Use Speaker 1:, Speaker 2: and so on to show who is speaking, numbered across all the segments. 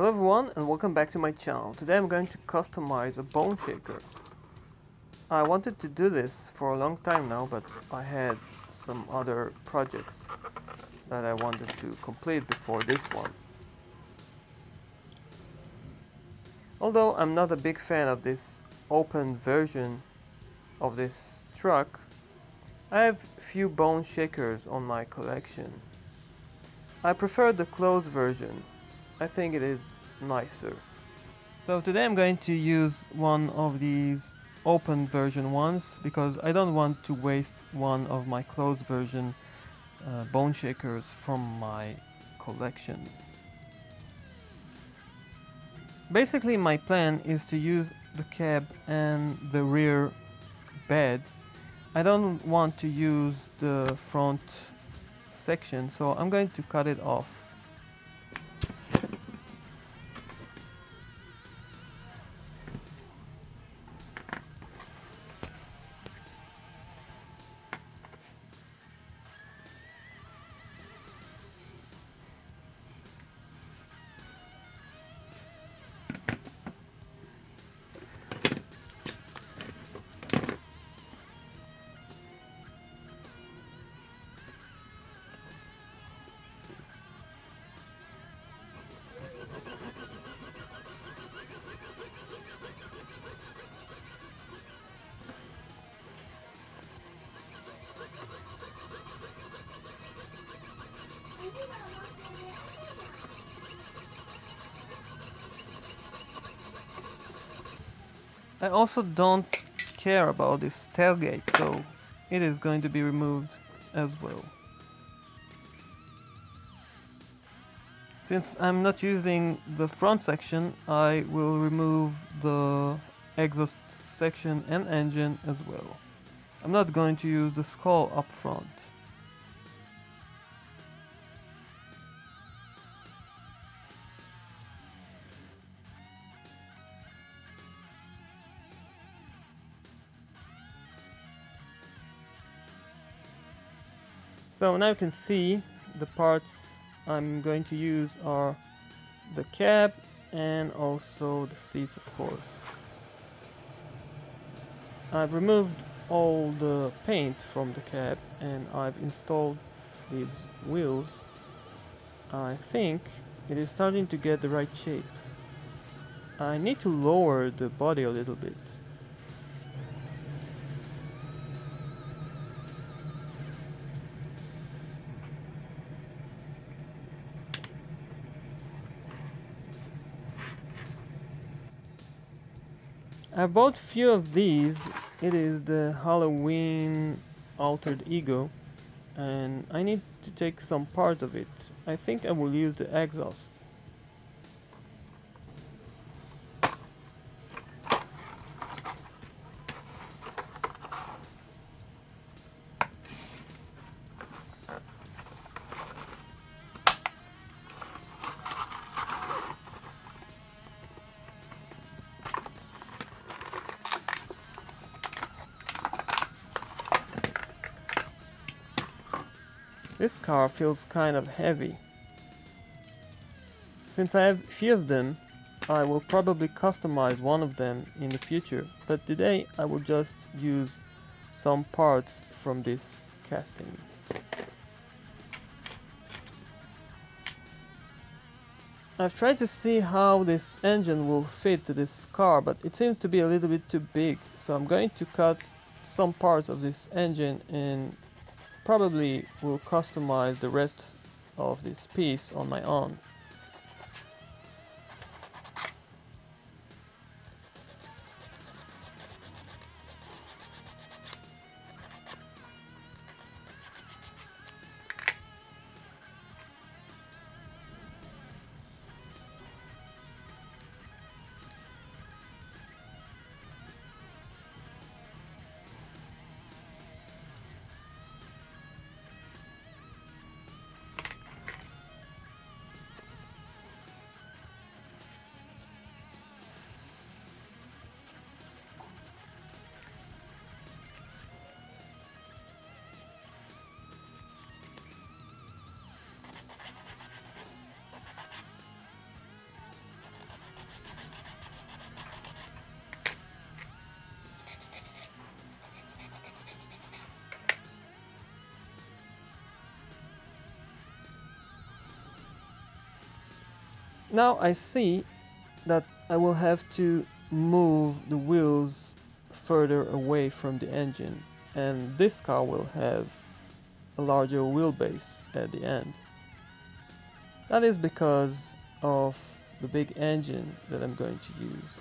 Speaker 1: Hello everyone and welcome back to my channel. Today I'm going to customize a Boneshaker. I wanted to do this for a long time now, but I had some other projects that I wanted to complete before this one. Although I'm not a big fan of this open version of this truck, I have few Boneshakers on my collection. I prefer the closed version. I think it is nicer. So today I'm going to use one of these open version ones because I don't want to waste one of my closed version Boneshakers from my collection. Basically my plan is to use the cab and the rear bed. I don't want to use the front section, so I'm going to cut it off. I also don't care about this tailgate, so it is going to be removed as well. Since I'm not using the front section, I will remove the exhaust section and engine as well. I'm not going to use the skull up front. So now you can see the parts I'm going to use are the cab and also the seats, of course. I've removed all the paint from the cab and I've installed these wheels. I think it is starting to get the right shape. I need to lower the body a little bit. I bought few of these. It is the Halloween Altered Ego, and I need to take some parts of it. I think I will use the exhaust. This car feels kind of heavy. Since I have few of them, I will probably customize one of them in the future, but today I will just use some parts from this casting. I've tried to see how this engine will fit to this car, but it seems to be a little bit too big, so I'm going to cut some parts of this engine and probably will customize the rest of this piece on my own. Now I see that I will have to move the wheels further away from the engine, and this car will have a larger wheelbase at the end. That is because of the big engine that I'm going to use.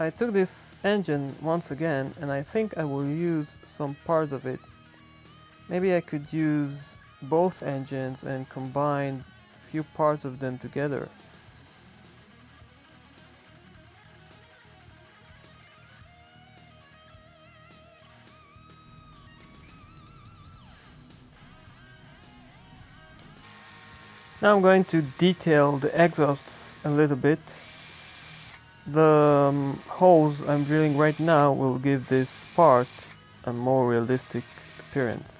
Speaker 1: I took this engine once again, and I think I will use some parts of it. Maybe I could use both engines and combine a few parts of them together. Now I'm going to detail the exhausts a little bit. The holes I'm drilling right now will give this part a more realistic appearance.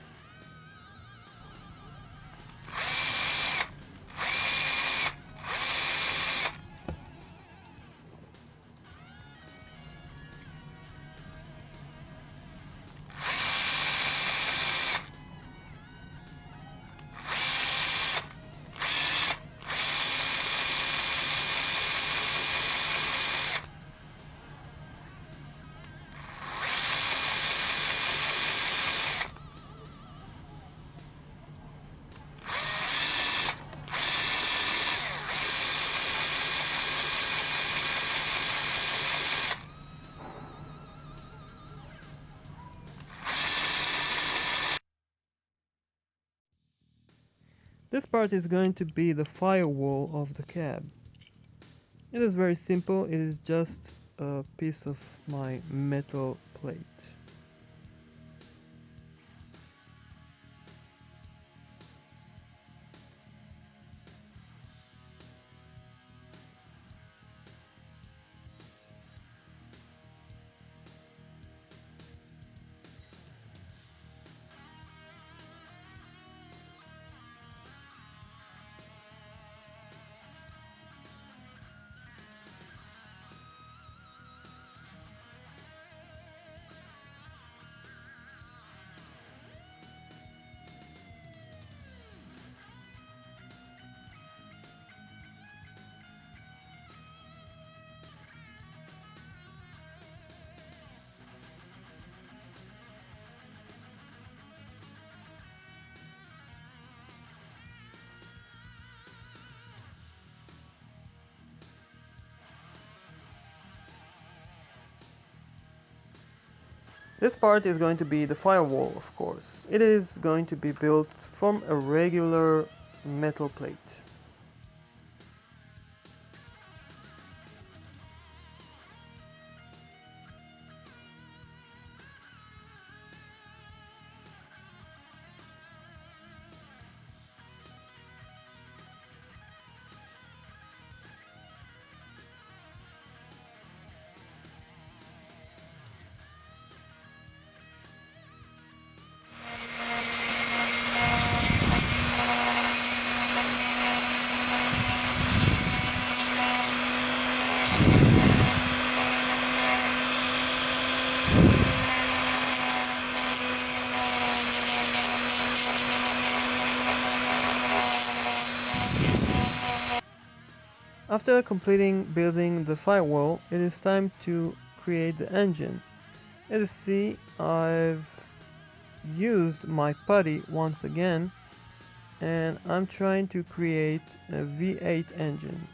Speaker 1: This part is going to be the firewall of the cab. It is very simple, it is just a piece of my metal plate. This part is going to be the firewall, of course. It is going to be built from a regular metal plate. After completing building the firewall, it is time to create the engine. As you see, I've used my putty once again, and I'm trying to create a V8 engine.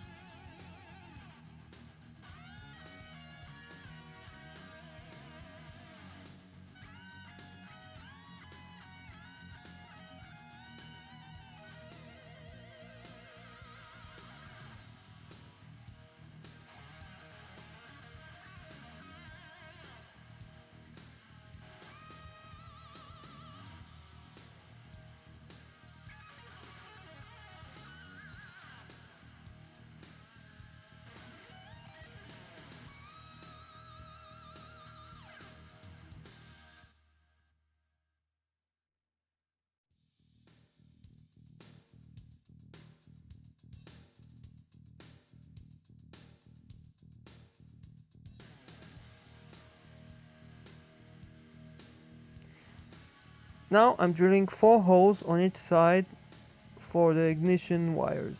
Speaker 1: Now I'm drilling 4 holes on each side for the ignition wires.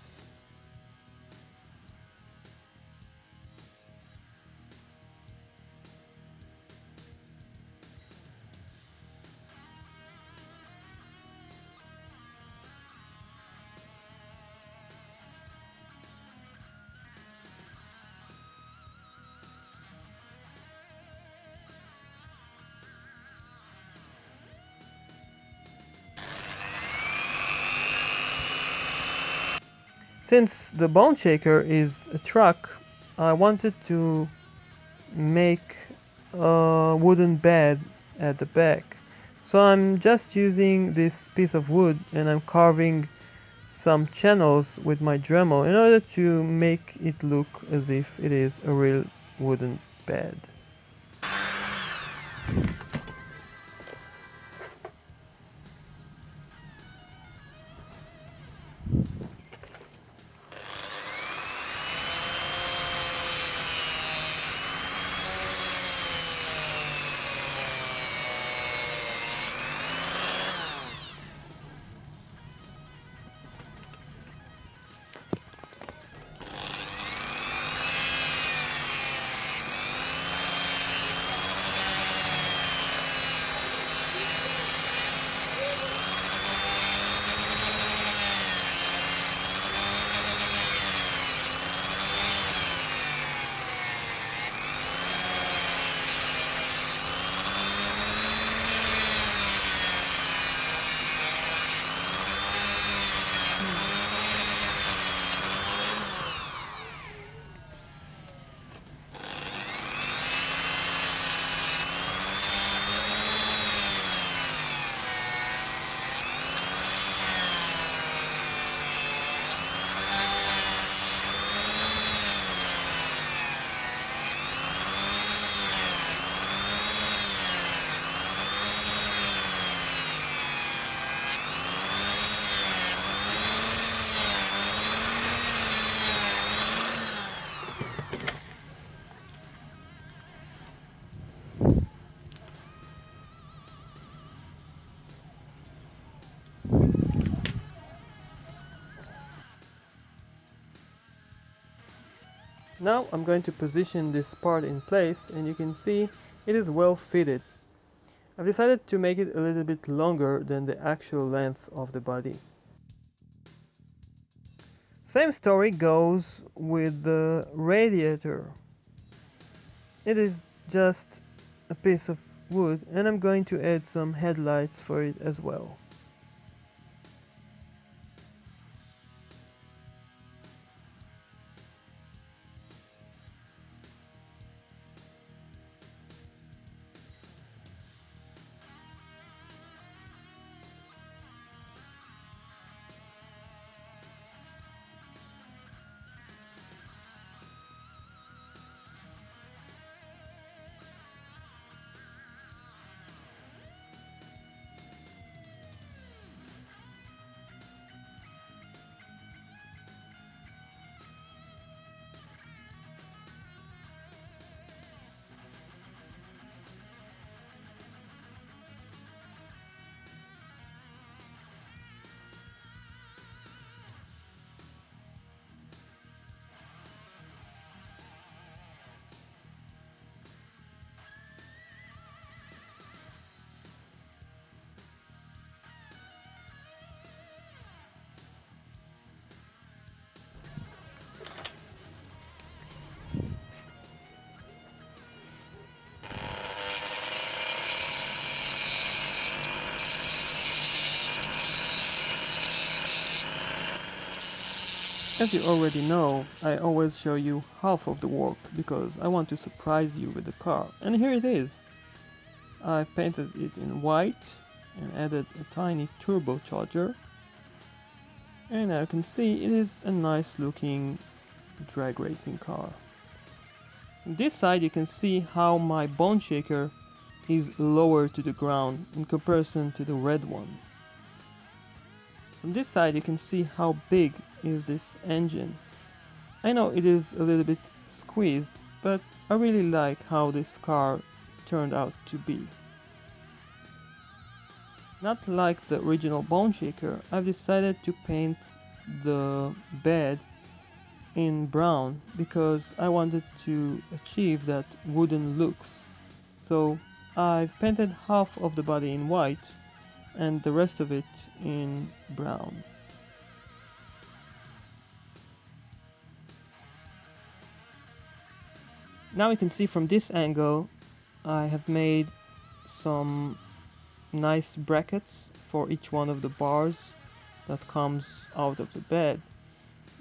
Speaker 1: Since the Boneshaker is a truck, I wanted to make a wooden bed at the back. So I'm just using this piece of wood and I'm carving some channels with my Dremel in order to make it look as if it is a real wooden bed. Now I'm going to position this part in place and you can see it is well fitted. I've decided to make it a little bit longer than the actual length of the body. Same story goes with the radiator. It is just a piece of wood and I'm going to add some headlights for it as well. as you already know, I always show you half of the work because I want to surprise you with the car. And here it is. I've painted it in white and added a tiny turbocharger. And now you can see it is a nice looking drag racing car. On this side you can see how my Boneshaker is lower to the ground in comparison to the red one. From this side you can see how big is this engine. I know it is a little bit squeezed, but I really like how this car turned out to be. Not like the original Boneshaker, I've decided to paint the bed in brown because I wanted to achieve that wooden looks. So I've painted half of the body in white and the rest of it in brown. Now you can see from this angle I have made some nice brackets for each one of the bars that comes out of the bed.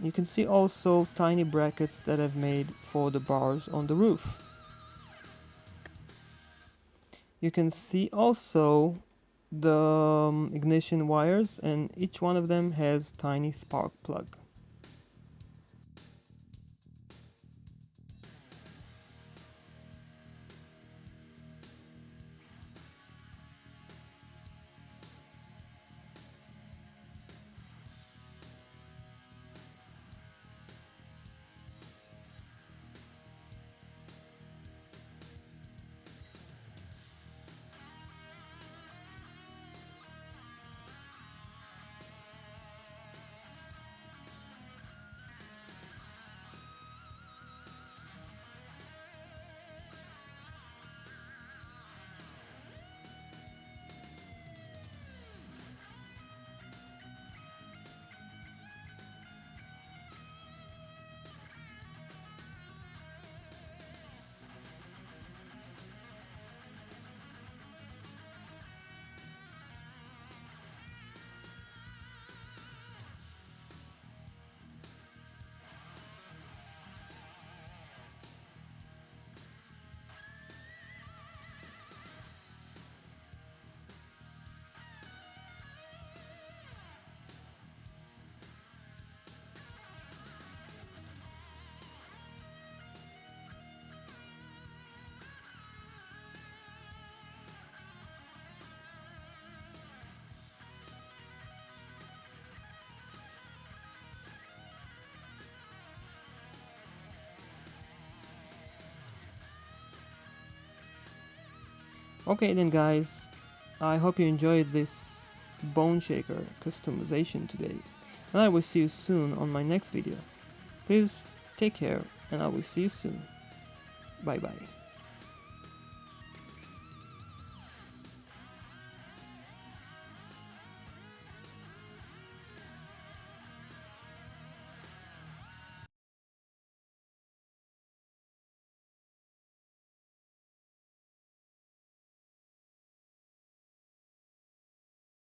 Speaker 1: You can see also tiny brackets that I've made for the bars on the roof. You can see also the ignition wires, and each one of them has tiny spark plug. Okay then guys, I hope you enjoyed this Boneshaker customization today, and I will see you soon on my next video. Please take care, and I will see you soon. Bye bye.